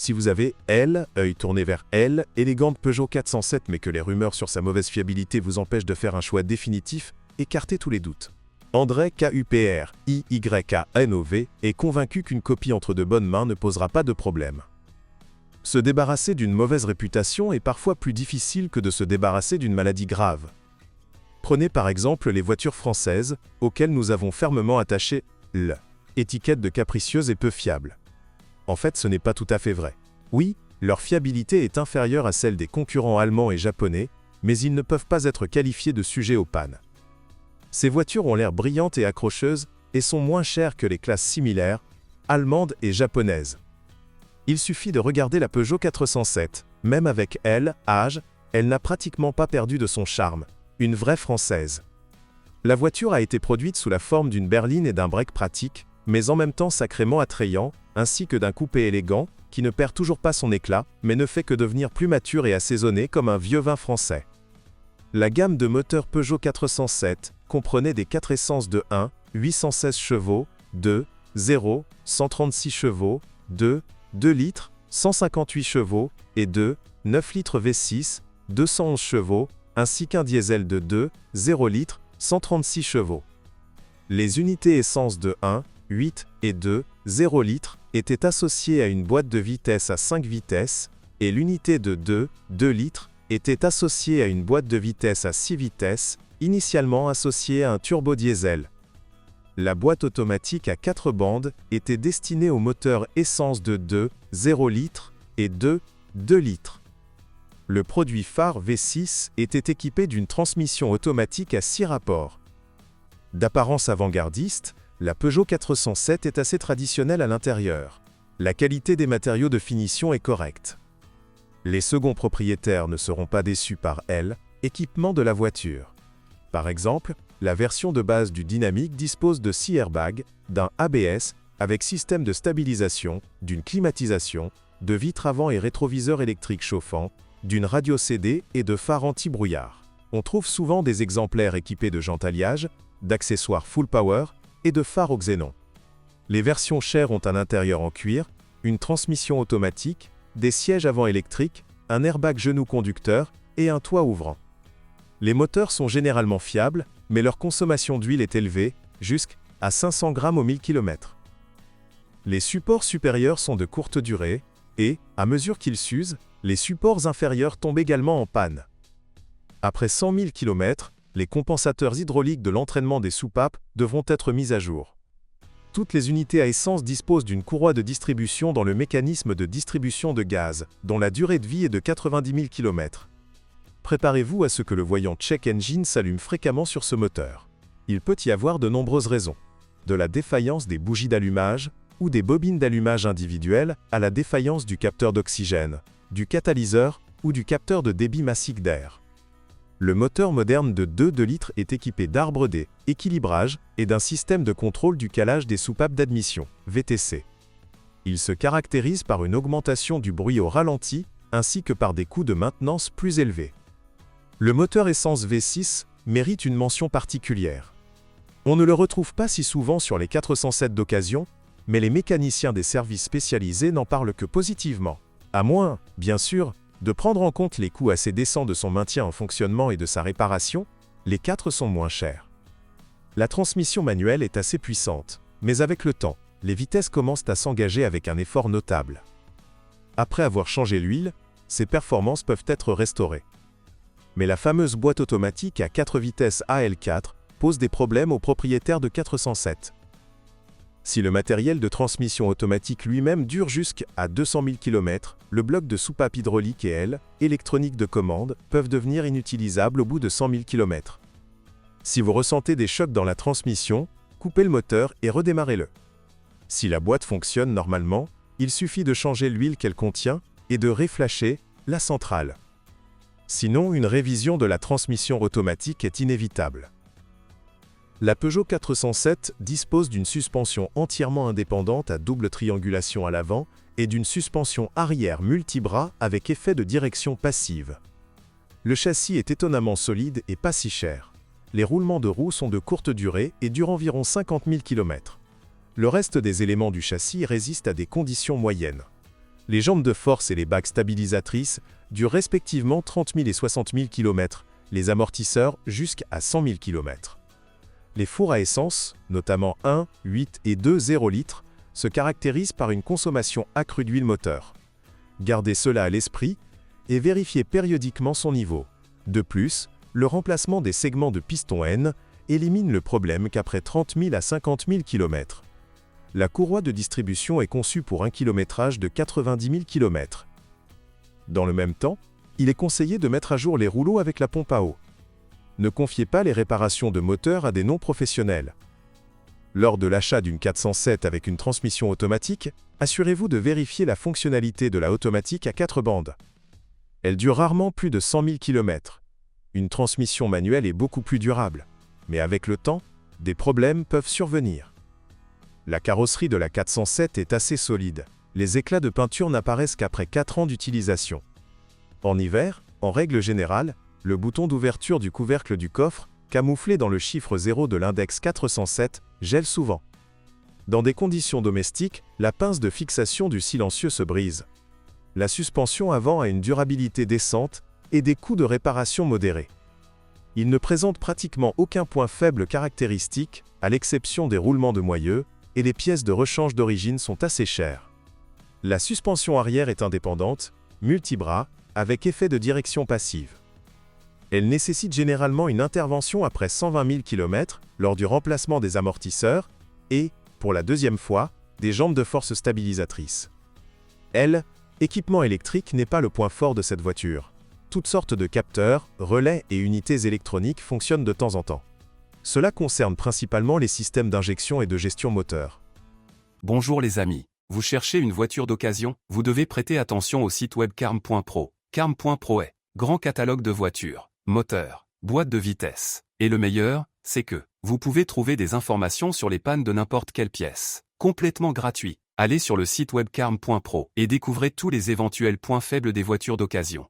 Si vous avez L, œil tourné vers L, élégante Peugeot 407 mais que les rumeurs sur sa mauvaise fiabilité vous empêchent de faire un choix définitif, écartez tous les doutes. André KUPR, IYKNOV est convaincu qu'une copie entre de bonnes mains ne posera pas de problème. Se débarrasser d'une mauvaise réputation est parfois plus difficile que de se débarrasser d'une maladie grave. Prenez par exemple les voitures françaises, auxquelles nous avons fermement attaché l'étiquette de capricieuse et peu fiable. En fait, ce n'est pas tout à fait vrai. Oui, leur fiabilité est inférieure à celle des concurrents allemands et japonais, mais ils ne peuvent pas être qualifiés de sujets aux pannes. Ces voitures ont l'air brillantes et accrocheuses et sont moins chères que les classes similaires, allemandes et japonaises. Il suffit de regarder la Peugeot 407, même avec âge, elle n'a pratiquement pas perdu de son charme, une vraie française. La voiture a été produite sous la forme d'une berline et d'un break pratique, mais en même temps sacrément attrayant, ainsi que d'un coupé élégant, qui ne perd toujours pas son éclat, mais ne fait que devenir plus mature et assaisonné comme un vieux vin français. La gamme de moteurs Peugeot 407 comprenait des 4 essences de 1, 816 chevaux, 2, 0, 136 chevaux, 2 litres, 158 chevaux, et 2, 9 litres V6, 211 chevaux, ainsi qu'un diesel de 2, 0 litres, 136 chevaux. Les unités essence de 1, 8 et 2, 0 litres étaient associées à une boîte de vitesses à 5 vitesses, et l'unité de 2 litres était associée à une boîte de vitesses à 6 vitesses, initialement associée à un turbodiesel. La boîte automatique à 4 bandes était destinée aux moteurs essence de 2, 0 litres et 2 litres. Le produit phare V6 était équipé d'une transmission automatique à 6 rapports. D'apparence avant-gardiste, la Peugeot 407 est assez traditionnelle à l'intérieur. La qualité des matériaux de finition est correcte. Les seconds propriétaires ne seront pas déçus par l'équipement de la voiture. Par exemple, la version de base du Dynamic dispose de 6 airbags, d'un ABS, avec système de stabilisation, d'une climatisation, de vitres avant et rétroviseurs électriques chauffants, d'une radio CD et de phares anti-brouillard. On trouve souvent des exemplaires équipés de jantes alliage, d'accessoires full power et de phares au xénon. Les versions chères ont un intérieur en cuir, une transmission automatique, des sièges avant électriques, un airbag genou conducteur et un toit ouvrant. Les moteurs sont généralement fiables, mais leur consommation d'huile est élevée, jusqu'à 500 grammes au 1000 km. Les supports supérieurs sont de courte durée, et, à mesure qu'ils s'usent, les supports inférieurs tombent également en panne. Après 100 000 km, les compensateurs hydrauliques de l'entraînement des soupapes devront être mis à jour. Toutes les unités à essence disposent d'une courroie de distribution dans le mécanisme de distribution de gaz, dont la durée de vie est de 90 000 km. Préparez-vous à ce que le voyant Check Engine s'allume fréquemment sur ce moteur. Il peut y avoir de nombreuses raisons. De la défaillance des bougies d'allumage, ou des bobines d'allumage individuelles, à la défaillance du capteur d'oxygène, du catalyseur, ou du capteur de débit massique d'air. Le moteur moderne de 2 litres est équipé d'arbres d'équilibrage et d'un système de contrôle du calage des soupapes d'admission, VTC. Il se caractérise par une augmentation du bruit au ralenti, ainsi que par des coûts de maintenance plus élevés. Le moteur essence V6 mérite une mention particulière. On ne le retrouve pas si souvent sur les 407 d'occasion, mais les mécaniciens des services spécialisés n'en parlent que positivement. À moins, bien sûr, de prendre en compte les coûts assez décents de son maintien en fonctionnement et de sa réparation, les 4 sont moins chers. La transmission manuelle est assez puissante, mais avec le temps, les vitesses commencent à s'engager avec un effort notable. Après avoir changé l'huile, ses performances peuvent être restaurées. Mais la fameuse boîte automatique à 4 vitesses AL4 pose des problèmes aux propriétaires de 407. Si le matériel de transmission automatique lui-même dure jusqu'à 200 000 km, le bloc de soupape hydraulique et électronique de commande peuvent devenir inutilisables au bout de 100 000 km. Si vous ressentez des chocs dans la transmission, coupez le moteur et redémarrez-le. Si la boîte fonctionne normalement, il suffit de changer l'huile qu'elle contient et de réflasher la centrale. Sinon, une révision de la transmission automatique est inévitable. La Peugeot 407 dispose d'une suspension entièrement indépendante à double triangulation à l'avant et d'une suspension arrière multibras avec effet de direction passive. Le châssis est étonnamment solide et pas si cher. Les roulements de roues sont de courte durée et durent environ 50 000 km. Le reste des éléments du châssis résistent à des conditions moyennes. Les jambes de force et les bagues stabilisatrices durent respectivement 30 000 et 60 000 km, les amortisseurs jusqu'à 100 000 km. Les fours à essence, notamment 1, 8 et 2 0 litres, se caractérisent par une consommation accrue d'huile moteur. Gardez cela à l'esprit et vérifiez périodiquement son niveau. De plus, le remplacement des segments de piston N élimine le problème qu'après 30 000 à 50 000 km. La courroie de distribution est conçue pour un kilométrage de 90 000 km. Dans le même temps, il est conseillé de mettre à jour les rouleaux avec la pompe à eau. Ne confiez pas les réparations de moteur à des non-professionnels. Lors de l'achat d'une 407 avec une transmission automatique, assurez-vous de vérifier la fonctionnalité de la automatique à 4 bandes. Elle dure rarement plus de 100 000 km. Une transmission manuelle est beaucoup plus durable. Mais avec le temps, des problèmes peuvent survenir. La carrosserie de la 407 est assez solide. Les éclats de peinture n'apparaissent qu'après 4 ans d'utilisation. En hiver, en règle générale, le bouton d'ouverture du couvercle du coffre, camouflé dans le chiffre 0 de l'index 407, gèle souvent. Dans des conditions domestiques, la pince de fixation du silencieux se brise. La suspension avant a une durabilité décente et des coûts de réparation modérés. Il ne présente pratiquement aucun point faible caractéristique, à l'exception des roulements de moyeu, et les pièces de rechange d'origine sont assez chères. La suspension arrière est indépendante, multibras, avec effet de direction passive. Elle nécessite généralement une intervention après 120 000 km lors du remplacement des amortisseurs et, pour la deuxième fois, des jambes de force stabilisatrices. Équipement électrique n'est pas le point fort de cette voiture. Toutes sortes de capteurs, relais et unités électroniques fonctionnent de temps en temps. Cela concerne principalement les systèmes d'injection et de gestion moteur. Bonjour les amis. Vous cherchez une voiture d'occasion? Vous devez prêter attention au site web carm.pro. Carm.pro est grand catalogue de voitures, moteurs, boîtes de vitesse. Et le meilleur, c'est que vous pouvez trouver des informations sur les pannes de n'importe quelle pièce. Complètement gratuit. Allez sur le site web carm.pro et découvrez tous les éventuels points faibles des voitures d'occasion.